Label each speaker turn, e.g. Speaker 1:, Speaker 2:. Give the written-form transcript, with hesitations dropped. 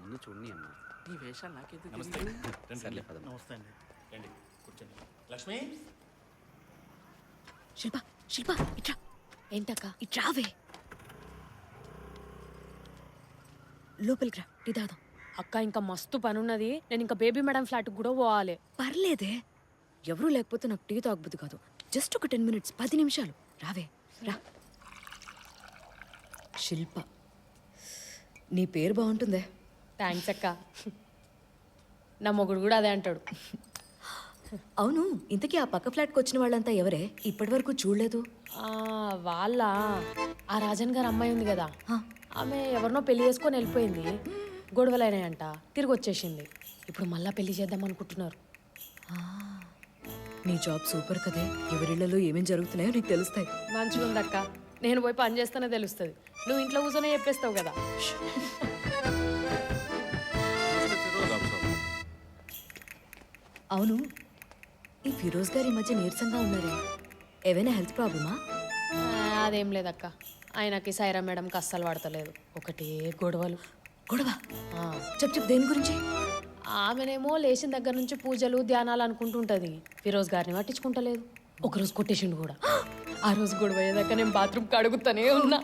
Speaker 1: ముందు చూడండి అమ్మా.
Speaker 2: నీ వేషాలు నాకేందుకు
Speaker 3: నమస్తే
Speaker 2: తెలియదు?
Speaker 1: సర్లే పదమ్మా.
Speaker 3: నమస్తే అండి రండి కూర్చోండి లక్ష్మి
Speaker 4: శిల్ప శిల్ప ఇట్రా. ఏంటక్క ఇట్రావే. లోపలికి రా, టీ తాగుదాం.
Speaker 5: అక్క ఇంకా మస్తు పనున్నది. నేను ఇంకా బేబీ మేడం ఫ్లాట్ కూడా పోవాలి.
Speaker 4: పర్లేదే, ఎవరూ లేకపోతే నాకు టీ తాగబుద్ది కాదు. జస్ట్ ఒక 10 minutes, 10 నిమిషాలు. రావే రా. శిల్ప, నీ పేరు బాగుంటుందే.
Speaker 5: థ్యాంక్స్ అక్క. నా మొగుడు కూడా అదే అంటాడు.
Speaker 4: అవును, ఇంతకీ ఆ పక్క ఫ్లాట్కి వచ్చిన వాళ్ళంతా ఎవరే? ఇప్పటి వరకు చూడలేదు.
Speaker 5: వాళ్ళ ఆ రాజన్ గారు అమ్మాయి ఉంది కదా,
Speaker 4: హా.
Speaker 5: ఆమె ఎవరినో పెళ్లి చేసుకొని వెళ్ళిపోయింది. గొడవలైనాయంట, తిరిగి వచ్చేసింది. ఇప్పుడు మళ్ళా పెళ్లి చేద్దాం అనుకుంటున్నారు.
Speaker 4: నీ జాబ్ సూపర్ కదే. ఎవరిళ్లలో ఏమేం జరుగుతున్నాయో నీకు తెలుస్తాయి.
Speaker 5: మంచిగా ఉందక్క. నేను పోయి పని చేస్తేనే తెలుస్తుంది. నువ్వు ఇంట్లో కూర్చొనే చెప్పేస్తావు కదా.
Speaker 4: అవును, ఈ ఫిరోజ్ గారి మధ్య నీరసంగా ఉన్నారే, ఏవైనా హెల్త్ ప్రాబ్లమా?
Speaker 5: అదేం లేదక్క. ఆయనకి సైరా మేడంకి అస్సలు పడతలేదు. ఒకటే గొడవలు.
Speaker 4: గొడవ?
Speaker 5: ఆ,
Speaker 4: చెప్పు, దేని గురించి?
Speaker 5: ఆమెనేమో లేచిన దగ్గర నుంచి పూజలు ధ్యానాలు అనుకుంటుంటది. ఫిరోజ్ గారిని పట్టించుకుంటలేదు. ఒకరోజు కొట్టేసిండు కూడా. ఆ రోజు గొడవ అయ్యేదాకా నేను బాత్రూమ్ కడుగుతానే ఉన్నా.